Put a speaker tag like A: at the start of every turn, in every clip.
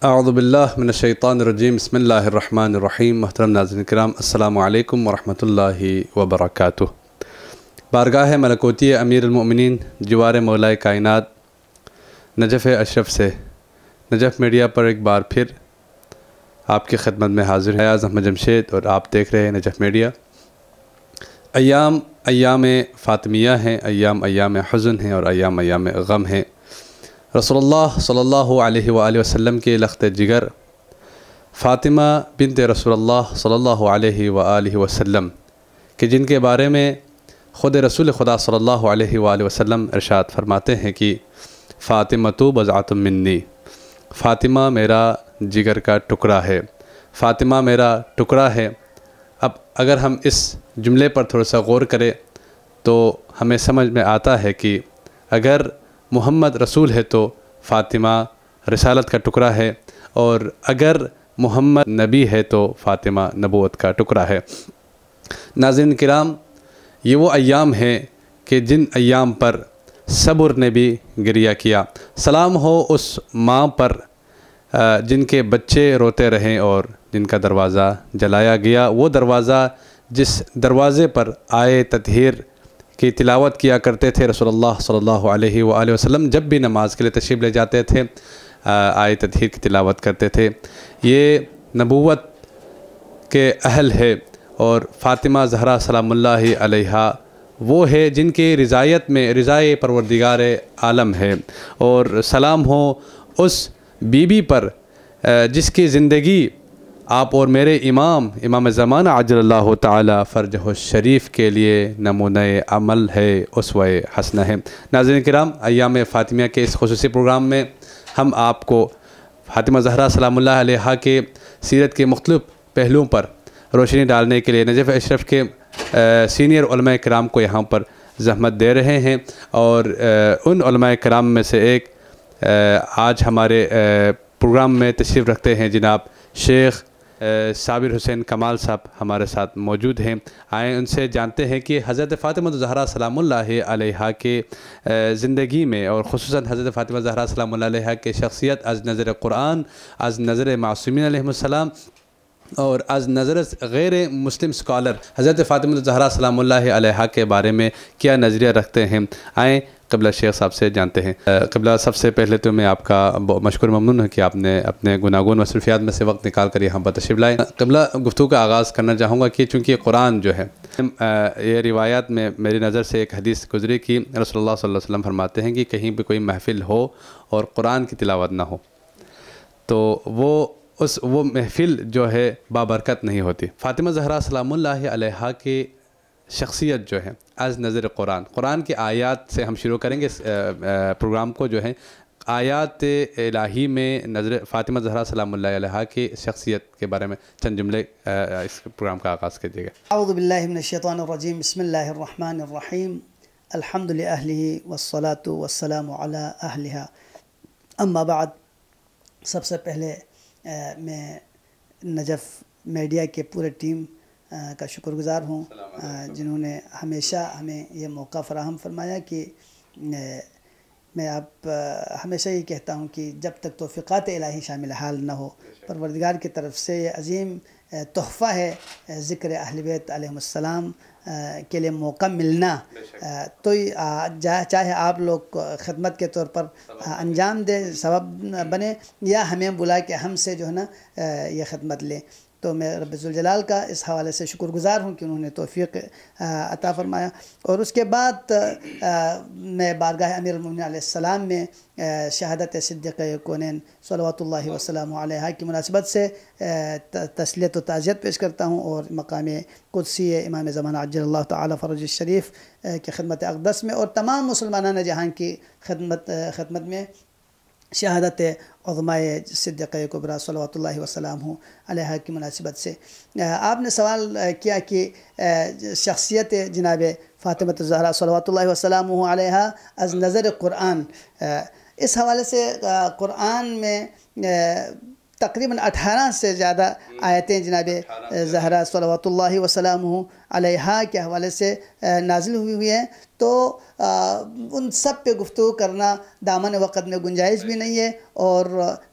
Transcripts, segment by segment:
A: اعوذ باللہ من الشیطان الرجیم بسم اللہ الرحمن الرحیم۔ محترم ناظرین کرام، السلام علیکم ورحمۃ اللہ وبرکاتہ۔ بارگاہ ملکوتی امیر المؤمنین جوار مولا کائنات نجف اشرف سے نجف میڈیا پر ایک بار پھر آپ کی خدمت میں حاضر ہے ایاز احمد جمشید، اور آپ دیکھ رہے ہیں نجف میڈیا۔ ایام فاطمیہ ہیں، ایام حزن ہیں، اور ایام غم ہیں۔ رسول اللہ صلی اللہ علیہ وآلہ وسلم کے لخت جگر فاطمہ بنت رسول اللہ صلی اللہ علیہ وآلہ وسلم کہ جن کے بارے میں خود رسول خدا صلی اللہ علیہ وآلہ وسلم ارشاد فرماتے ہیں کہ فاطمہ تو بضعۃ منی، فاطمہ میرا جگر کا ٹکڑا ہے، فاطمہ میرا ٹکڑا ہے۔ اب اگر ہم اس جملے پر تھوڑا سا غور کریں تو ہمیں سمجھ میں آتا ہے کہ اگر محمد رسول ہے تو فاطمہ رسالت کا ٹکڑا ہے، اور اگر محمد نبی ہے تو فاطمہ نبوت کا ٹکڑا ہے۔ ناظرین کرام، یہ وہ ایام ہیں کہ جن ایام پر صبر نے بھی گریہ کیا۔ سلام ہو اس ماں پر جن کے بچے روتے رہیں اور جن کا دروازہ جلایا گیا، وہ دروازہ جس دروازے پر آئے تطہیر کی تلاوت کیا کرتے تھے رسول اللہ صلی اللہ علیہ وآلہ وسلم۔ جب بھی نماز کے لیے تشریف لے جاتے تھے آئے تطہیر کی تلاوت کرتے تھے۔ یہ نبوت کے اہل ہے، اور فاطمہ زہرا سلام اللہ علیہا وہ ہے جن کی رضایت میں رضائے پروردگار عالم ہے، اور سلام ہو اس بی بی پر جس کی زندگی آپ اور میرے امام زمانہ عجل اللہ تعالی فرجہ الشریف کے لیے نمونہ عمل ہے، اسوہ حسنہ ہے۔ ناظرین کرام، ایام فاطمیہ کے اس خصوصی پروگرام میں ہم آپ کو فاطمہ زہرا سلام اللہ علیہا کے سیرت کے مختلف پہلوؤں پر روشنی ڈالنے کے لیے نجف اشرف کے سینئر علماء کرام کو یہاں پر زحمت دے رہے ہیں، اور ان علماء کرام میں سے ایک آج ہمارے پروگرام میں تشریف رکھتے ہیں جناب شیخ صابر حسین کمال صاحب ہمارے ساتھ موجود ہیں۔ آئیں ان سے جانتے ہیں کہ حضرت فاطمہ زہرا سلام اللہ علیہا کے زندگی میں، اور خصوصاً حضرت فاطمہ زہرا سلام اللہ علیہا کے شخصیت از نظر قرآن، از نظر معصومین علیہ السلام، اور از نظر غیر مسلم سکالر حضرت فاطمہ زہرا سلام اللہ علیہا کے بارے میں کیا نظریہ رکھتے ہیں۔ آئیں قبلہ شیخ صاحب سے جانتے ہیں۔ قبلہ، سب سے پہلے تو میں آپ کا مشکور ممنون ہے کہ آپ نے اپنے گناگون مصروفیات میں سے وقت نکال کر یہاں پر تشریف لائے۔ قبلہ، گفتگو کا آغاز کرنا چاہوں گا کہ چونکہ قرآن جو ہے، یہ روایات میں میری نظر سے ایک حدیث گزری کہ رسول اللہ صلی اللہ علیہ وسلم فرماتے ہیں کہ کہیں بھی کوئی محفل ہو اور قرآن کی تلاوت نہ ہو تو وہ محفل جو ہے بابرکت نہیں ہوتی۔ فاطمہ زہرا سلام اللہ علیہا کی شخصیت جو ہے از نظر قرآن کی آیات سے ہم شروع کریں گے اس پروگرام کو، جو ہے آیات الہی میں نظر فاطمہ زہرا سلام اللہ علیہا کی شخصیت کے بارے میں چند جملے اس پروگرام کا آغاز کیجیے گا۔
B: اعوذ باللہ من الشیطان الرجیم، بسم اللہ الرحمن الرحیم، الحمد للہ والصلاة والسلام علی اہلہا، اما بعد۔ سب سے پہلے میں نجف میڈیا کے پورے ٹیم کا شکر گزار ہوں جنہوں نے ہمیشہ ہمیں یہ موقع فراہم فرمایا کہ میں ہمیشہ یہ کہتا ہوں کہ جب تک توفیقات الہی شامل حال نہ ہو، پروردگار کی طرف سے یہ عظیم تحفہ ہے ذکر اہل بیت علیہ السلام کے لیے موقع ملنا، تو چاہے آپ لوگ خدمت کے طور پر انجام دیں، سبب بنے، یا ہمیں بلا کے ہم سے جو ہے نا یہ خدمت لیں، تو میں رب ذوالجلال کا اس حوالے سے شکر گزار ہوں کہ انہوں نے توفیق عطا فرمایا۔ اور اس کے بعد میں بارگاہ امیر المؤمنین علیہ السلام میں شہادت صدیقہ کونین صلوات اللہ وسلم علیہ کی مناسبت سے تسلیت و تعزیت پیش کرتا ہوں، اور مقام قدسی امام زمانہ عجل اللہ تعالی فرج الشریف کی خدمت اقدس میں اور تمام مسلمانان جہاں کی خدمت میں شہادت عظمائے صدیقہ کبریٰ صلوات اللہ وسلم علیہ کی مناسبت سے آپ نے سوال کیا کہ شخصیت جناب فاطمہ زہرا صلوات اللہ وسلم علیہ از نظر قرآن، اس حوالے سے قرآن میں تقریباً 18 سے زیادہ آیتیں جناب زہرا صلوات اللہ وسلامہ علیہا کے حوالے سے نازل ہوئی ہیں، تو ان سب پہ گفتگو کرنا دامن وقت میں گنجائش بھی نہیں ہے اور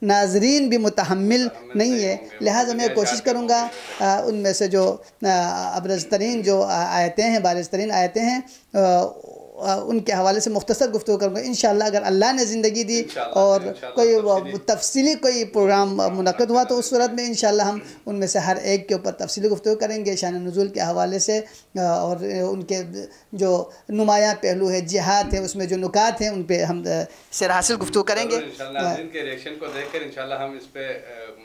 B: ناظرین بھی متحمل نہیں ہے، لہٰذا میں کوشش کروں گا ان میں سے جو ابرز ترین جو آیتیں ہیں، بارز ترین آیتیں ہیں، ان کے حوالے سے مختصر گفتگو کروں گا انشاءاللہ۔ اگر اللہ نے زندگی دی اور کوئی تفصیلی کوئی پروگرام منعقد ہوا تو اس صورت میں انشاءاللہ ہم ان میں سے ہر ایک کے اوپر تفصیلی گفتگو کریں گے، شان نزول کے حوالے سے اور ان کے جو نمایاں پہلو ہے، جہاد ہے، اس میں جو نکات ہیں ان پہ ہم سیر حاصل گفتگو کریں گے
A: انشاءاللہ۔ ان کے ریئیکشن کو دیکھ کر انشاءاللہ ہم اس پہ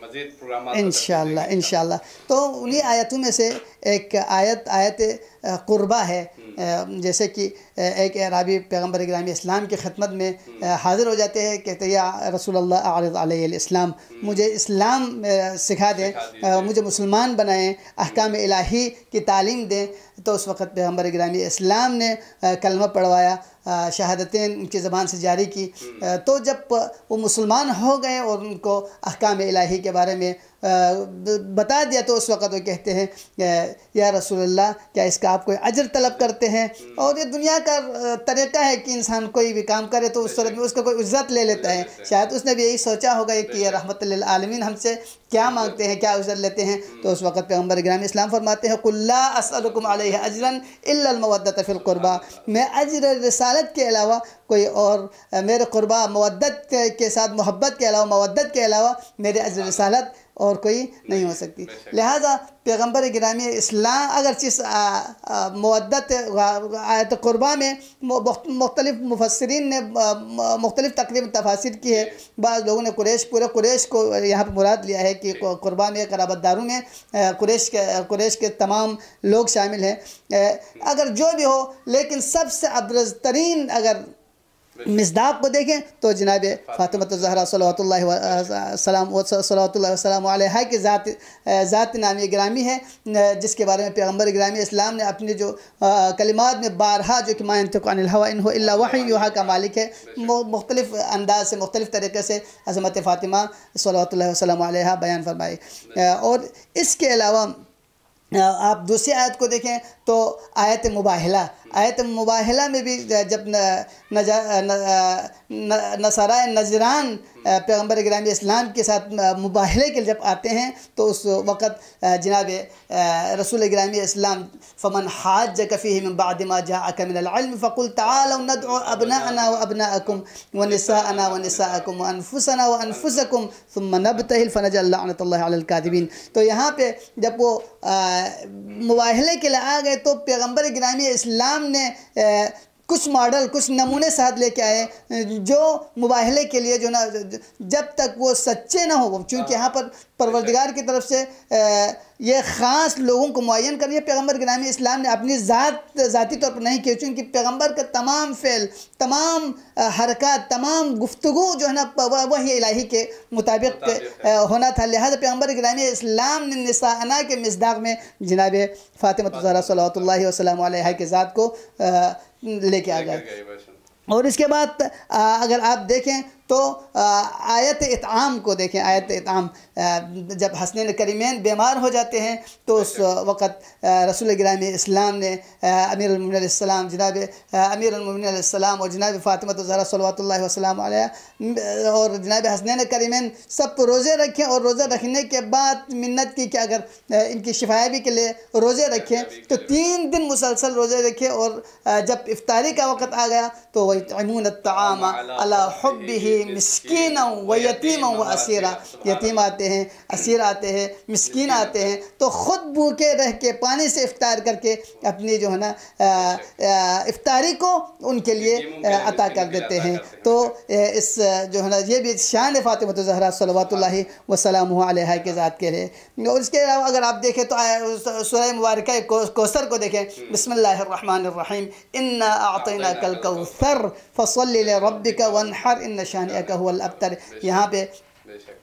A: مزید پروگرامات
B: انشاءاللہ۔ تو انہی آیتوں میں سے ایک آیت قربہ ہے، جیسے کہ ایک اعرابی پیغمبر گرامی اسلام کی خدمت میں حاضر ہو جاتے ہیں، کہتے ہیں یا رسول اللہ اعرض علیہ الاسلام، مجھے اسلام سکھا دیں، مجھے مسلمان بنائیں، احکام الہی کی تعلیم دیں۔ تو اس وقت پیغمبر گرامی اسلام نے کلمہ پڑھوایا، شہادتین ان کی زبان سے جاری کی۔ تو جب وہ مسلمان ہو گئے اور ان کو احکام الہی کے بارے میں بتا دیا تو اس وقت وہ کہتے ہیں یا رسول اللہ کیا اس کا آپ کوئی اجر طلب کرتے ہیں؟ اور یہ دنیا کا طریقہ ہے کہ انسان کوئی بھی کام کرے تو اس صورت میں اس کا کوئی عزت لے لیتا ہے، شاید اس نے بھی یہی سوچا ہوگا کہ یہ رحمت للعالمین ہم سے کیا مانگتے ہیں، کیا عزت لیتے ہیں۔ تو اس وقت پیغمبر گرامی اسلام فرماتے ہیں قُلْ لَا أَسْأَلُكُمْ عَلَيْهِ أَجْرًا إِلَّا الْمَوَدَّةَ فِي الْقُرْبَى، میں اجر رسالت کے علاوہ کوئی اور میرے قربا مودت کے ساتھ محبت کے علاوہ، مودت کے علاوہ میرے اجر رسالت اور کوئی نہیں ہو سکتی۔ لہٰذا پیغمبر گرامی اسلام اگرچہ مودت آیت قربہ میں مختلف مفسرین نے مختلف تقریباً تفاسیر کی ہے، بعض لوگوں نے پورے قریش کو یہاں پہ مراد لیا ہے کہ قربہ میں قرابت داروں میں قریش کے تمام لوگ شامل ہیں، اگر جو بھی ہو، لیکن سب سے ابرز ترین اگر مصداق کو دیکھیں تو جناب فاطمہ الزہرا صلوات اللہ وسلام علیہا کی ذات نامی گرامی ہے، جس کے بارے میں پیغمبر گرامی اسلام نے اپنے جو کلمات میں بارہا، جو کہ ما ينطق عن الهوى ان هو الا وحی یوحی کا مالک ہے، مختلف انداز سے مختلف طریقے سے عظمت فاطمہ صلوات اللہ وسلام علیہا بیان فرمائی۔ اور اس کے علاوہ آپ دوسری آیت کو دیکھیں تو آیت مباہلہ میں بھی جب نصارہ نجران پیغمبر گرامی اسلام کے ساتھ مباہلے کے جب آتے ہیں تو اس وقت جناب رسول گرامی اسلام فمن حاجک فیہ من بعد ما جاءک من العلم فقل تعالوا ندعو ابناءنا وابناءکم ونساءنا ونساءکم وانفسنا وانفسکم ثم نبتہل فنجعل لعنۃ اللہ علی الکاذبین۔ تو یہاں پہ جب وہ مباہلے کے لیے آ گئے تو پیغمبر گرامی اسلام نے کچھ ماڈل، کچھ نمونے ساتھ لے کے آئے جو مباہلے کے لیے جو نا جب تک وہ سچے نہ ہو، چونکہ یہاں پر پروردگار کی طرف سے یہ خاص لوگوں کو معین کر دیا، پیغمبر گرامی اسلام نے اپنی ذاتی طور پر نہیں کی، چونکہ پیغمبر کا تمام فعل، تمام حرکات، تمام گفتگو جو ہے نا وحی الہی کے مطابق ہونا تھا، لہذا پیغمبر گرامی اسلام نے نساءنا کے مصداق میں جناب فاطمہ الزہرا صلوات اللہ وسلام علیہا کے ذات کو لے کے آ گئے۔ اور اس کے بعد اگر آپ دیکھیں تو آیت اطعام کو دیکھیں، آیت اطعام جب حسنین کریمین بیمار ہو جاتے ہیں تو اس وقت رسول گرامی اسلام نے امیر المومنین علیہ السلام، جناب امیر المومنین علیہ السلام اور جناب فاطمہ الزہرا صلوات اللہ وسلام علیہ اور جناب حسنین کریمین سب کو روزے رکھیں، اور روزہ رکھنے کے بعد منت کی کہ اگر ان کی شفایابی کے لیے روزے رکھیں تو 3 دن مسلسل روزے رکھیں، اور جب افطاری کا وقت آ گیا تو وَيُطْعِمُونَ الطَّعَامَ عَلَىٰ حُبِّهِ مسکینا و یتیما و اسیرا، یتیم آتے ہیں، اسیر آتے ہیں، مسکین آتے ہیں، تو خود بھوکے رہ کے پانی سے افطار کر کے اپنی جو ہے نا افطاری کو ان کے لیے عطا کر دیتے ہیں۔ تو اس جو ہے نا یہ بھی شان فاطمہ الزہرا صلوات اللہ وسلامہ علیہا کے ذات کے ہے۔ اور اس کے علاوہ اگر آپ دیکھیں تو سورہ مبارکہ کوثر کو دیکھیں، بسم اللہ الرحمن الرحیم، انا اعطیناک الکوثر فصل لربک وانحر ان شانئک هو الابتر۔ یہاں پہ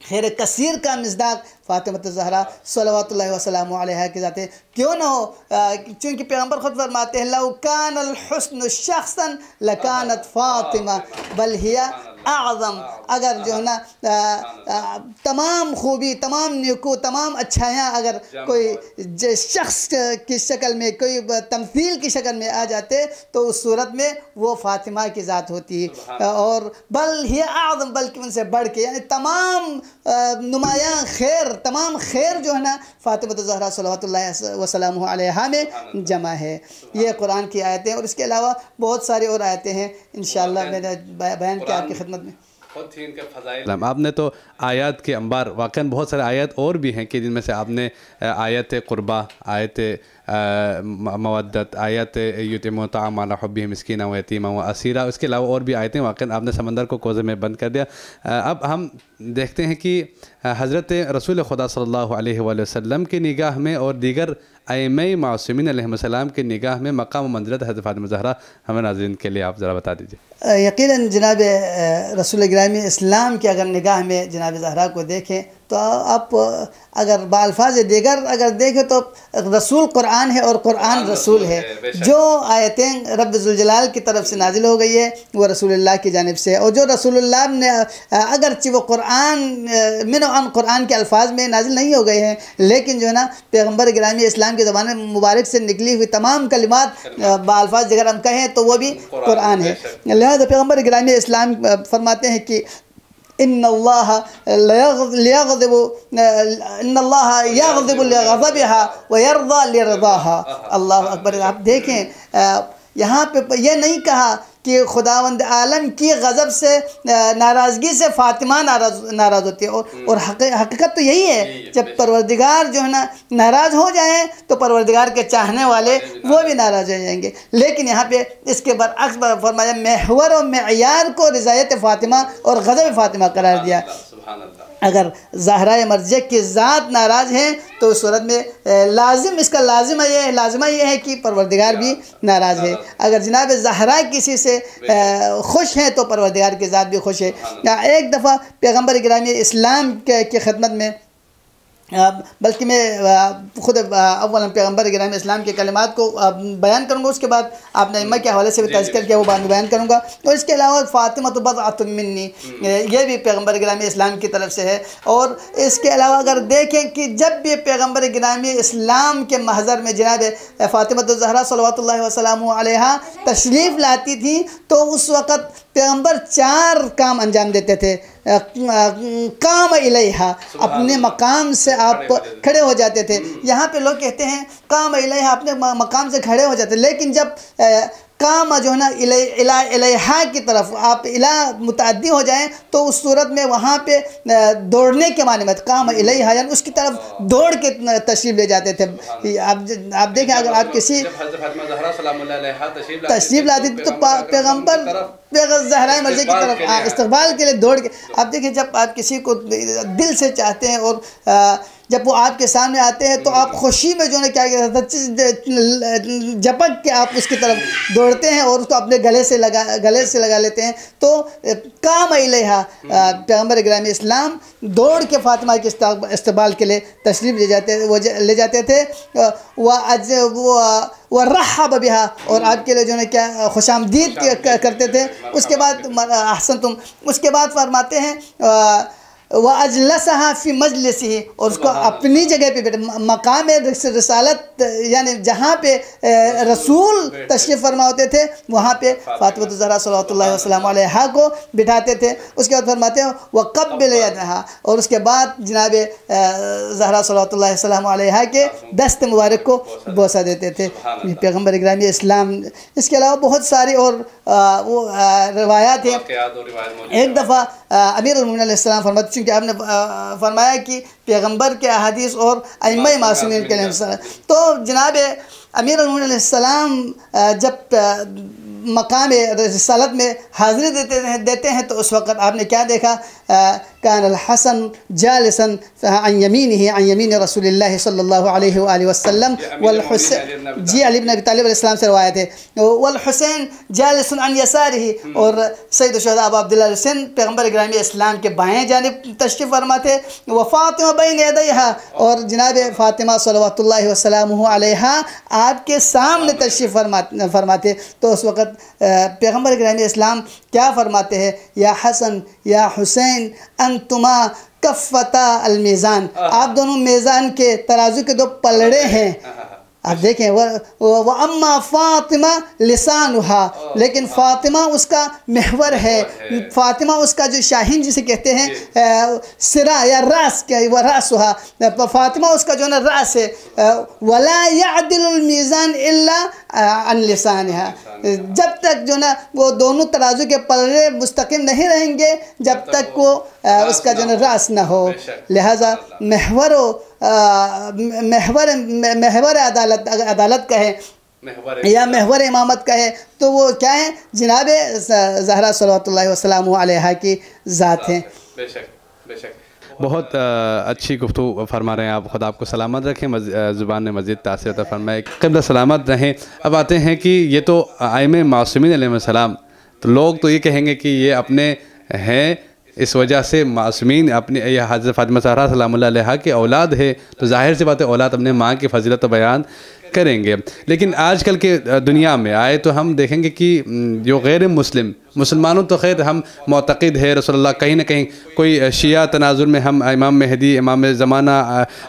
B: خیر کثیر کا مصداق فاطمہ الزہرا صلوات اللہ وسلام علیہا کی ذات ہے، کیوں نہ ہو، چونکہ پیغمبر خود فرماتے ہیں لو کان الحسن شخصا لکانت فاطمہ بل ہی اعظم، اگر جو ہے نا تمام خوبی، تمام نیکو، تمام اچھائیاں اگر کوئی شخص کی شکل میں، کوئی تمثیل کی شکل میں آ جاتے تو اس صورت میں وہ فاطمہ کی ذات ہوتی، اور بل ہی اعظم، بلکہ ان سے بڑھ کے، یعنی تمام نمایاں خیر، تمام خیر جو ہے نا فاطمہ الزہرا صلوات اللہ وسلامہ علیہا میں جمع ہے۔ یہ قرآن کی آیتیں، اور اس کے علاوہ بہت ساری اور آیتیں ہیں، انشاءاللہ میں نے بیان کیا آپ کی خدمت میں۔
A: خود تھی ان کے فضائل۔ آپ نے تو آیات کے انبار، واقعاً بہت سارے آیات اور بھی ہیں کہ جن میں سے آپ نے آیت قربہ، آیت مودت، آیت یتیمون الطعام علی حبہ مسکینا و یتیما و اسیرا، اس کے علاوہ اور بھی آیتیں، واقعاً آپ نے سمندر کو کوزے میں بند کر دیا۔ اب ہم دیکھتے ہیں کہ حضرت رسول خدا صلی اللہ علیہ وآلہ وسلم کی نگاہ میں اور دیگر ائمہ معصومین علیہ السلام کی نگاہ میں مقام و منزلت حضرت فاطمہ الزہرا ہمیں ناظرین کے لیے آپ ذرا بتا دیجیے۔
B: یقیناً جناب رسول گرامی اسلام کی اگر نگاہ میں جناب زہرا کو دیکھیں تو آپ اگر بالفاظ دیگر اگر دیکھیں تو رسول قرآن ہے اور قرآن رسول ہے۔ جو آیتیں رب ذوالجلال کی طرف سے نازل ہو گئی ہے وہ رسول اللہ کی جانب سے، اور جو رسول اللہ نے اگرچہ وہ قرآن من و عن قرآن کے الفاظ میں نازل نہیں ہو گئے ہیں، لیکن جو ہے نا پیغمبر گرامی اسلام کے زبان مبارک سے نکلی ہوئی تمام کلمات بالفاظ اگر ہم کہیں تو وہ بھی قرآن ہے۔ لہذا پیغمبر گرامی اسلام فرماتے ہیں کہ ان اللہ یغضب لغضبها ویرضى لرضاها۔ اللہ اکبر۔ آپ دیکھیں یہاں پہ یہ نہیں کہا کہ خداوند عالم کی غضب سے، ناراضگی سے فاطمہ ناراض ہوتی ہے، اور حقیقت تو یہی ہے، جب پروردگار جو ہے نا ناراض ہو جائیں تو پروردگار کے چاہنے والے وہ بھی ناراض ہو جائیں گے۔ لیکن یہاں پہ اس کے برعکس فرمایا محور و معیار کو رضایت فاطمہ اور غضب فاطمہ قرار دیا۔ اگر زہرا مرضیہ کی ذات ناراض ہیں تو اس صورت میں لازم، اس کا لازمہ یہ ہے کہ پروردگار بھی ناراض ہے۔ اگر جناب زہرا کسی سے خوش ہیں تو پروردگار کی ذات بھی خوش ہے۔ ایک دفعہ پیغمبر گرامی اسلام کی خدمت میں، بلکہ میں خود اولا پیغمبر گرامی اسلام کے کلمات کو بیان کروں گا، اس کے بعد آپ نے ائمہ کے حوالے سے بھی تذکر کیا، وہ بعد میں بیان کروں گا۔ اور اس کے علاوہ فاطمہ بضعۃ منی، یہ بھی پیغمبر گرامی اسلام کی طرف سے ہے۔ اور اس کے علاوہ اگر دیکھیں کہ جب بھی پیغمبر گرامی اسلام کے محضر میں جناب فاطمہ الزہرا صلوات اللہ وسلامہ علیہا تشریف لاتی تھیں تو اس وقت پیغمبر 4 کام انجام دیتے تھے۔ قام الیہا، اپنے مقام سے آپ کھڑے ہو جاتے تھے۔ یہاں پہ لوگ کہتے ہیں قام الیہا، اپنے مقام سے کھڑے ہو جاتے، لیکن جب قام جو ہے نا الیہا کی طرف آپ الہ متعدی ہو جائیں تو اس صورت میں وہاں پہ دوڑنے کے معنی میں قام الیہا، یعنی اس کی طرف دوڑ کے تشریف لے جاتے تھے۔ آپ دیکھیں اگر آپ کسی تشریف لاتی تو پیغمبر زہرا مرضیہ کی طرف استقبال کے لیے دوڑ کے، آپ دیکھیں جب آپ کسی کو دل سے چاہتے ہیں اور جب وہ آپ کے سامنے آتے ہیں تو آپ خوشی میں جو ہے کیا جھپک کے آپ اس کی طرف دوڑتے ہیں اور اس کو اپنے گلے سے لگا لیتے ہیں۔ تو قام الیہا، پیغمبر گرامی اسلام دوڑ کے فاطمہ کے استقبال کے لیے تشریف لے جاتے تھے، وَرَحَّبَ بِهَا، اور آپ کے لیے جو ہے کیا خوش آمدید کرتے تھے۔ اس کے بعد احسنتم، اس کے بعد فرماتے ہیں وَأَجْلَسَهَا فِي مَجْلِسِهِ، اور اس کو اپنی جگہ پہ بیٹھے، مقام رسالت یعنی جہاں پہ رسول تشریف فرما ہوتے تھے وہاں پہ فاطمہ الزہرا صلوات اللہ وسلم علیہا کو بٹھاتے تھے۔ اس کے بعد فرماتے ہیں وَقَبِّلَ يَدَهَا، اور اس کے بعد جناب زہرا صلوات اللہ وسلم علیہا کے دست مبارک کو بوسہ دیتے تھے پیغمبر گرامی اسلام۔ اس کے علاوہ بہت ساری اور روایات ہیں۔ ایک دفعہ امیر المومنین علیہ السلام فرماتے، چونکہ آپ نے فرمایا کہ پیغمبر کے احادیث اور ائمہ معصومین کے لیے، تو جناب امیر المومنین علیہ السلام جب مقام رسالت میں حاضری دیتے ہیں تو اس وقت آپ نے کیا دیکھا؟ کان الحسن جالسا عن یمین رسول اللہ صلی اللہ علیہ وآلہ وسلم، والحسین، جی علی بن ابی طالب علیہ السلام سے روایت ہے، والحسین جالس عن یسارہ، اور سید الشہداء ابو عبداللہ حسین پیغمبر گرامی اسلام کے بائیں جانب تشریف فرما تھے، وفاطمہ بین یدیہا، اور جناب فاطمہ صلوات اللہ وسلامہ علیہا آپ کے سامنے تشریف فرماتے۔ تو اس وقت پیغمبر کریم اسلام کیا فرماتے ہیں؟ یا حسن یا حسین انتما کفتا المیزان، آپ دونوں میزان کے ترازو کے دو پلڑے ہیں۔ آپ دیکھیں وَأَمَّا فاطمہ لسانُهَا، لیکن فاطمہ اس کا محور ہے، فاطمہ اس کا جو شاہین جسے کہتے ہیں سرا یا راس، وَرَأْسُهَا، فاطمہ اس کا جو ہے نا راس ہے۔ وَلَا يَعْدِلُ الْمِيزَانِ إِلَّا عَنْ لِسَانِهَا، جب تک جو ہے نا وہ دونوں ترازو کے پلڑے مستقیم نہیں رہیں گے جب تک وہ اس کا جو ہے نا راس نہ ہو۔ لہذا محور عدالت کا ہے یا محور امامت کا ہے تو وہ کیا ہے؟ جناب زہرا صلوات اللہ وسلامہ علیہا کی ذات ہیں۔
A: بے شک بے شک، بہت اچھی گفتگو فرما رہے ہیں آپ، خدا آپ کو سلامت رکھیں، زبان میں مزید تاثیر عطا فرمائے، قبلہ سلامت رہیں۔ اب آتے ہیں کہ یہ تو ائمہ معصومین علیہ السلام، تو لوگ تو یہ کہیں گے کہ یہ اپنے ہیں اس وجہ سے معصومین، اپنے یہ حضرت فاطمہ زہرا سلام اللہ علیہا کی اولاد ہے، تو ظاہر سی بات ہے اولاد اپنے ماں کی فضیلت و بیان کریں گے۔ لیکن آج کل کے دنیا میں آئے تو ہم دیکھیں گے کہ جو غیر مسلمانوں تو خیر ہم معتقد ہے رسول اللہ، کہیں نہ کہیں کوئی شیعہ تناظر میں ہم امام مہدی، امام زمانہ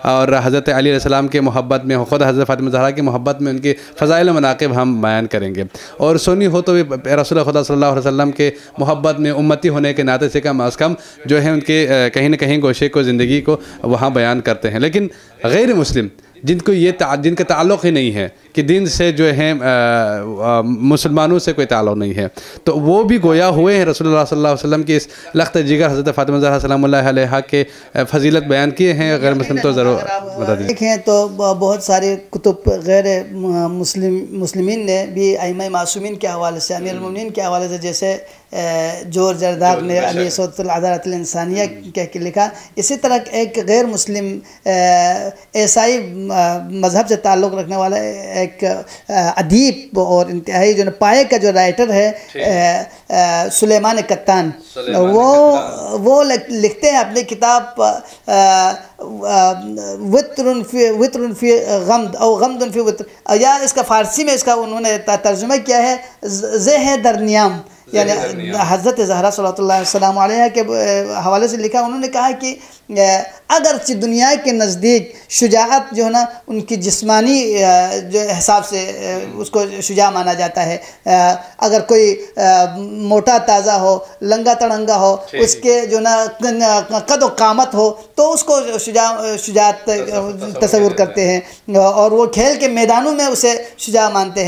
A: اور حضرت علی علیہ السلام کے محبت میں، خود حضرت فاطمہ زہرا کی محبت میں ان کے فضائل و مناقب ہم بیان کریں گے، اور سنی ہو تو بھی رسول خدا صلی اللہ علیہ وسلم کے محبت میں امتی ہونے کے ناطے سے کم از کم جو ہے ان کے کہیں نہ کہیں گوشے کو، زندگی کو وہاں بیان کرتے ہیں۔ لیکن غیر مسلم جن کا تعلق ہی نہیں ہے کہ دین سے جو ہے مسلمانوں سے کوئی تعلق نہیں ہے، تو وہ بھی گویا ہوئے ہیں رسول اللہ صلی اللہ علیہ وسلم کی اس لخت جگر حضرت فاطمہ زہرا سلام اللہ علیہا کے فضیلت بیان کیے ہیں۔ غیر مسلم تو ضرور بتا دیجیے۔
B: دیکھیں تو بہت سارے کتب غیر مسلمین نے بھی ائمہ معصومین کے حوالے سے، امیر المومنین کے حوالے سے، جیسے جورج ارداغ نے علی صوت العدالت الانسانیہ کہہ کے لکھا۔ اسی طرح ایک غیر مسلم عیسائی مذہب سے تعلق رکھنے والا ایک ادیب اور انتہائی جو پائے کا جو رائٹر ہے سلیمان قطان، وہ لکھتے ہیں اپنی کتاب وطر فی غمد او غمد فی وطر، یا اس کا فارسی میں اس کا انہوں نے ترجمہ کیا ہے زہ در نیام، یعنی حضرت زہرا صلی اللہ علیہ وسلم علیہ کے حوالے سے لکھا۔ انہوں نے کہا کہ اگرچہ دنیا کے نزدیک شجاعت جو ہے نا ان کی جسمانی جو حساب سے اس کو شجاع مانا جاتا ہے، اگر کوئی موٹا تازہ ہو، لنگا تڑنگا ہو، اس کے جو نا قد و قامت ہو تو اس کو شجاعت تصور کرتے ہیں، اور وہ کھیل کے میدانوں میں اسے شجاع مانتے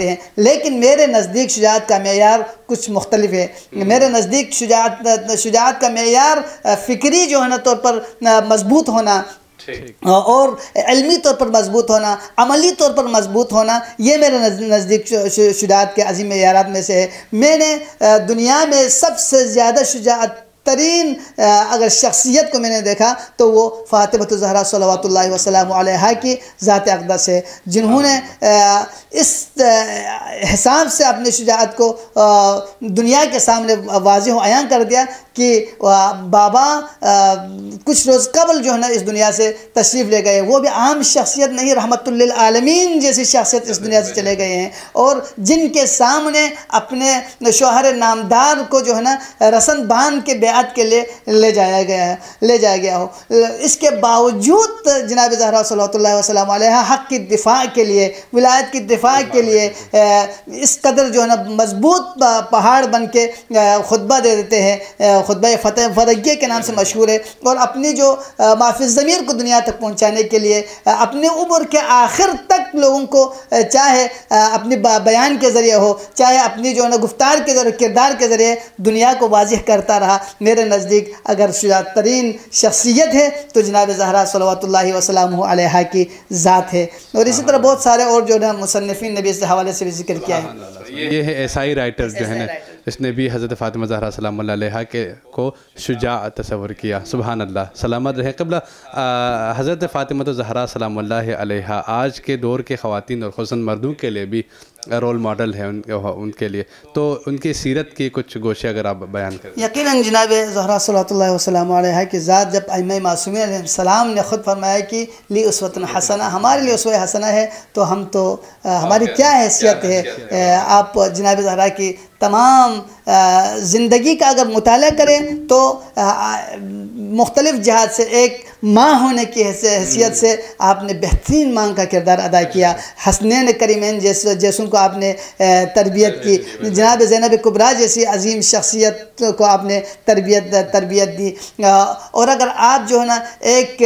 B: ہیں۔ لیکن میرے نزدیک شجاعت کا معیار کچھ مختلف ہے۔ میرے نزدیک شجاعت کا معیار فکری جو ہے نا طور پر مضبوط ہونا اور علمی طور پر مضبوط ہونا، عملی طور پر مضبوط ہونا، یہ میرے نزدیک شجاعت کے عظیم معیارات میں سے ہے۔ میں نے دنیا میں سب سے زیادہ شجاعت ترین اگر شخصیت کو میں نے دیکھا تو وہ فاطمہ زہرا صلوات اللہ وسلام علیہا کی ذات اقدس ہے، جنہوں نے اس حساب سے اپنی شجاعت کو دنیا کے سامنے واضح و عیاں کر دیا کہ بابا کچھ روز قبل جو ہے نا اس دنیا سے تشریف لے گئے، وہ بھی عام شخصیت نہیں، رحمت للعالمین جیسی شخصیت اس دنیا سے چلے گئے ہیں، اور جن کے سامنے اپنے شوہر نامدار کو جو ہے نا رسن باندھ کے بیعت کے لیے لے جایا گیا ہو، اس کے باوجود جناب زہرا صلی اللہ علیہ وسلم علیہ حق کی دفاع کے لیے، ولایت کی دفاع کے لیے اس قدر جو ہے نا مضبوط پہاڑ بن کے خطبہ دے دیتے ہیں، خطبہ فرگیہ کے نام سے مشہور ہے، اور اپنی جو معافی ضمیر کو دنیا تک پہنچانے کے لیے اپنے عمر کے آخر تک لوگوں کو چاہے اپنی بیان کے ذریعے ہو، چاہے اپنی جو ہے نا گفتار کے ذریعے، کردار کے ذریعے دنیا کو واضح کرتا رہا۔ میرے نزدیک اگر شجاعت ترین شخصیت ہے تو جناب زہرا صلوات اللہ وسلامہ علیہا کی ذات ہے، اور اسی طرح بہت سارے اور جو ہے مصنفین نے بھی اس حوالے سے بھی ذکر کیا ہے۔
A: یہ ہے عیسائی رائٹر جو ہے نا، اس نے بھی حضرت فاطمہ زہرا سلام اللہ علیہا کو شجاع تصور کیا۔ سبحان اللہ، سلامت رہے قبلہ۔ حضرت فاطمہ زہرا سلام اللہ علیہا آج کے دور کے خواتین اور خصوصاً مردوں کے لیے بھی رول ماڈل ہے ان کے لیے، تو ان کی سیرت کی کچھ گوشے اگر آپ بیان کریں۔
B: یقیناً جناب زہرا صلوات اللہ وسلم علیہ کی ذات، جب ائمہ معصومین علیہ السلام نے خود فرمایا کہ لی اسوۃ حسنہ، ہمارے لیے اسوہ حسنہ ہے، تو ہم تو ہماری کیا حیثیت ہے؟ آپ جناب زہرا کی تمام زندگی کا اگر مطالعہ کریں تو مختلف جہات سے ایک ماں ہونے کی حیثیت سے آپ نے بہترین ماں کا کردار ادا کیا، حسنین کریمین جیسوں کو آپ نے تربیت کی، جناب زینب کبریٰ جیسی عظیم شخصیت کو آپ نے تربیت دی، اور اگر آپ جو ہے نا ایک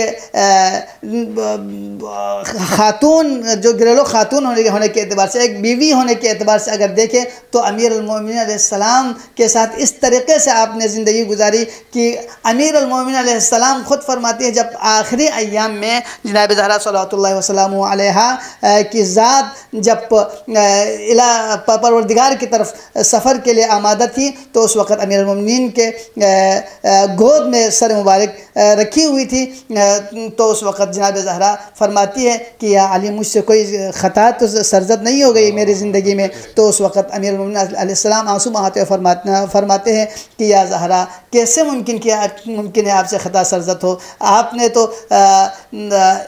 B: خاتون، جو گھریلو خاتون ہونے کے اعتبار سے، ایک بیوی ہونے کے اعتبار سے اگر دیکھیں تو امیر المومنین علیہ السلام کے ساتھ اس طریقے سے آپ نے زندگی گزاری کہ امیر المومنین علیہ السلام خود فرماتے ہیں جب آخری ایام میں جناب زہرا صلوات اللہ وسلم علیہا کی ذات جب پروردگار کی طرف سفر کے لیے آمادہ تھی تو اس وقت امیر المومنین کے گود میں سر مبارک رکھی ہوئی تھی، تو اس وقت جناب زہرا فرماتی ہے کہ یا علی مجھ سے کوئی خطا تو سرزد نہیں ہو گئی میری زندگی میں، تو اس وقت امیر المومنین علیہ السلام آنسو بہاتے ہوئے فرماتے ہیں کہ یا زہرا کیسے ممکن ہے آپ سے خطا سرزد ہو؟ آپ نے تو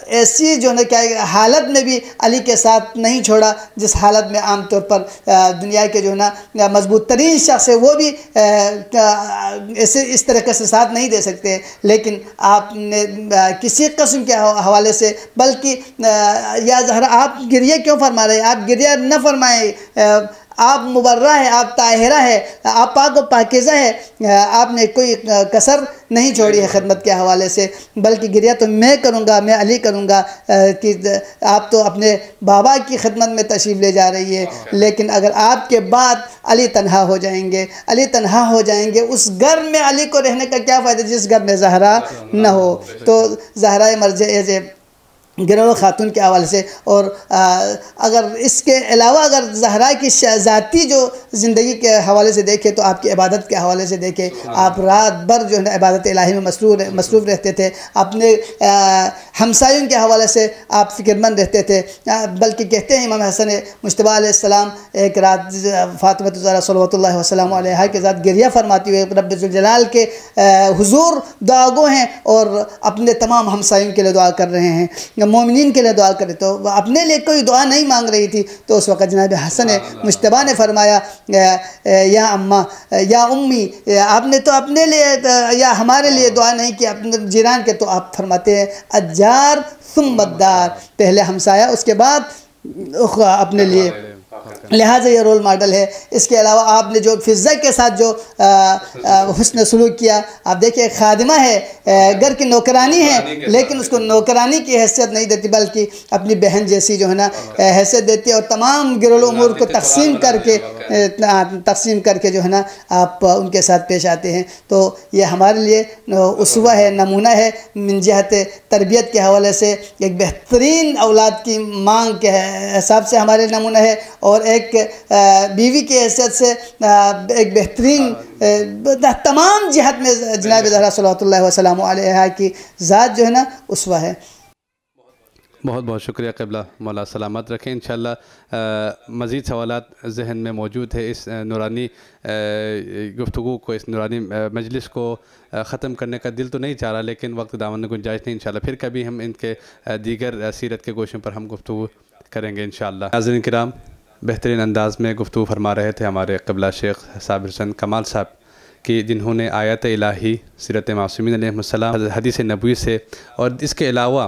B: ایسی جو ہے کیا حالت میں بھی علی کے ساتھ نہیں چھوڑا جس حالت میں عام طور پر دنیا کے جو ہے نا مضبوط ترین شخص ہے وہ بھی اس طریقے سے ساتھ نہیں دے سکتے، لیکن آپ نے کسی قسم کے حوالے سے، بلکہ یا زہرا آپ گریہ کیوں فرما رہے ہیں؟ آپ گریہ نہ فرمائیں، آپ مبرہ ہے، آپ طاہرہ ہے، آپ پاک و پاکیزہ ہے، آپ نے کوئی کسر نہیں چھوڑی ہے خدمت کے حوالے سے، بلکہ گریہ تو میں کروں گا، میں علی کروں گا کہ آپ تو اپنے بابا کی خدمت میں تشریف لے جا رہی ہے، لیکن اگر آپ کے بعد علی تنہا ہو جائیں گے، اس گھر میں علی کو رہنے کا کیا فائدہ جس گھر میں زہرا نہ ہو؟ تو زہرا مرجع گھریلو خاتون کے حوالے سے، اور اگر اس کے علاوہ اگر زہرا کی ذاتی جو زندگی کے حوالے سے دیکھیں تو آپ کی عبادت کے حوالے سے دیکھیں، آپ رات بھر جو ہے عبادت الہی میں مصروف رہتے تھے، اپنے ہمسایوں کے حوالے سے آپ فکر مند رہتے تھے، بلکہ کہتے ہیں امام حسن مجتبیٰ علیہ السلام ایک رات فاطمہ الزہرا صلوات اللہ وسلم علیہا کے ذات گریہ فرماتی ہوئے رب ذوالجلال کے حضور دعا گو ہیں اور اپنے تمام ہمسایوں کے لیے دعا کر رہے ہیں، مومنین کے لیے دعا کرے، تو وہ اپنے لیے کوئی دعا نہیں مانگ رہی تھی، تو اس وقت جناب حسن مجتبیٰ نے فرمایا یا اماں یا امی، آپ نے تو اپنے لیے یا ہمارے لیے دعا نہیں کی، اپنے جیران کے، تو آپ فرماتے ہیں الجار ثم الدار، پہلے ہمسایہ اس کے بعد اپنے لیے، لہٰذا یہ رول ماڈل ہے۔ اس کے علاوہ آپ نے جو فضہ کے ساتھ جو حسن سلوک کیا، آپ دیکھیں خادمہ ہے، گھر کی نوکرانی ہے، لیکن اس کو نوکرانی کی حیثیت نہیں دیتی بلکہ اپنی بہن جیسی جو ہے نا حیثیت دیتی ہے، اور تمام گھریلو امور کو تقسیم کر کے جو ہے نا آپ ان کے ساتھ پیش آتے ہیں، تو یہ ہمارے لیے اسوہ ہے، نمونہ ہے، من جہت تربیت کے حوالے سے ایک بہترین اولاد کی مانگ کے حساب سے ہمارے نمونہ ہے، اور ایک بیوی کی حیثیت سے ایک بہترین تمام جہت میں جناب زہرا صلوات اللہ وسلم علیہا کی ذات جو ہے نا اسوہ ہے۔
A: بہت بہت شکریہ قبلہ، مولا سلامت رکھیں۔ انشاءاللہ مزید سوالات ذہن میں موجود ہے، اس نورانی گفتگو کو، اس نورانی مجلس کو ختم کرنے کا دل تو نہیں چاہ رہا، لیکن وقت دامن گنجائش نہیں، انشاءاللہ پھر کبھی ہم ان کے دیگر سیرت کے گوشوں پر ہم گفتگو کریں گے انشاءاللہ۔ ناظرین کرام، بہترین انداز میں گفتگو فرما رہے تھے ہمارے قبلہ شیخ صابر حسین کمال صاحب کہ جنہوں نے آیات الہی، سیرت معصومین علیہ السلام، حدیث نبوی سے، اور اس کے علاوہ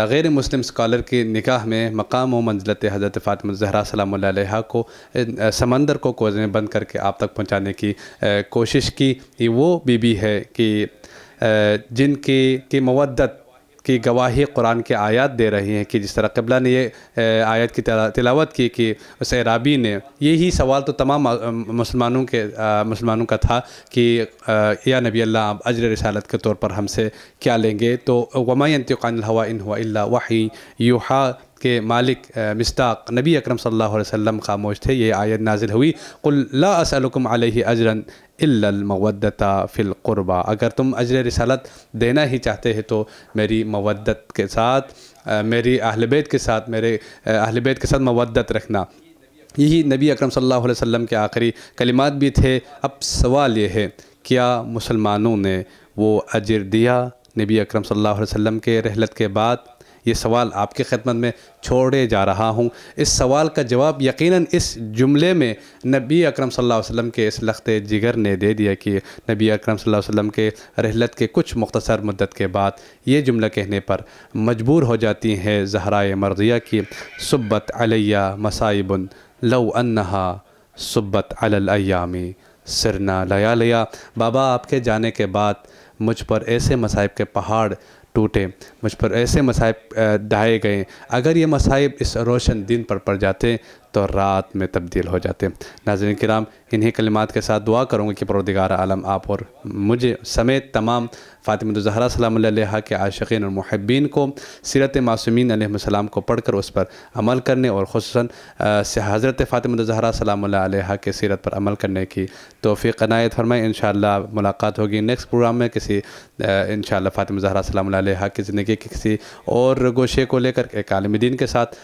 A: غیر مسلم اسکالر کی نگاہ میں مقام و منزلت حضرت فاطمہ الزہرا سلام اللہ علیہا کو، سمندر کو کوزے میں بند کر کے آپ تک پہنچانے کی کوشش کی۔ یہ وہ بی بی ہے کہ جن کی مودت کی گواہی قرآن کے آیات دے رہی ہیں، کہ جس طرح قبلہ نے یہ آیت کی تلاوت کی کہ اس اعرابی نے، یہی سوال تو تمام مسلمانوں کا تھا کہ یا نبی اللہ آپ اجر رسالت کے طور پر ہم سے کیا لیں گے؟ تو وَمَا يَنْطِقُ عَنِ الْهَوَىٰ إِنْ هُوَ إِلَّا وَحْيٌ يُوحَىٰ کے مالک مصداق نبی اکرم صلی اللہ علیہ وسلم خاموش تھے۔ یہ آیت نازل ہوئی، قُلْ لَا أَسْأَلُكُمْ عَلَيْهِ أَجْرًا إِلَّا الْمَوَدَّةَ فِي الْقُرْبَىٰ، اگر تم اجر رسالت دینا ہی چاہتے ہیں تو میری مودت کے ساتھ، میری اہل بیت کے ساتھ، میرے اہل بیت کے ساتھ مودت رکھنا۔ یہی نبی اکرم صلی اللہ علیہ وسلم کے آخری کلمات بھی تھے۔ اب سوال یہ ہے، کیا مسلمانوں نے وہ اجر دیا نبی اکرم صلی اللہ علیہ وسلم کے رحلت کے بعد؟ یہ سوال آپ کی خدمت میں چھوڑے جا رہا ہوں۔ اس سوال کا جواب یقیناً اس جملے میں نبی اکرم صلی اللہ علیہ وسلم کے اس لخت جگر نے دے دیا کہ نبی اکرم صلی اللہ علیہ وسلم کے رحلت کے کچھ مختصر مدت کے بعد یہ جملہ کہنے پر مجبور ہو جاتی ہیں زہرائے مرضیہ کی صبت علیہ مصائب لو انہا صبت علی الایام سرنا لیالیا۔ بابا آپ کے جانے کے بعد مجھ پر ایسے مصائب کے پہاڑ ٹوٹے، مجھ پر ایسے مصائب ڈھائے گئے، اگر یہ مصائب اس روشن دن پر پڑ جاتے تو رات میں تبدیل ہو جاتے۔ ناظرین کرام، انہی کلمات کے ساتھ دعا کروں گا کہ پروردگار عالم آپ اور مجھے سمیت تمام فاطمہ الزہرا سلام اللہ علیہا کے عاشقین اور محبین کو سیرت معصومین علیہ السلام کو پڑھ کر اس پر عمل کرنے اور خصوصاً حضرت فاطمہ الزہرا سلام اللہ علیہا کے سیرت پر عمل کرنے کی توفیق عنایت فرمائے۔ انشاءاللہ ملاقات ہوگی نیکسٹ پروگرام میں کسی انشاءاللہ فاطمہ الزہرا سلام اللہ علیہا کی زندگی کے کسی اور گوشے کو لے کر ایک عالم دین کے ساتھ۔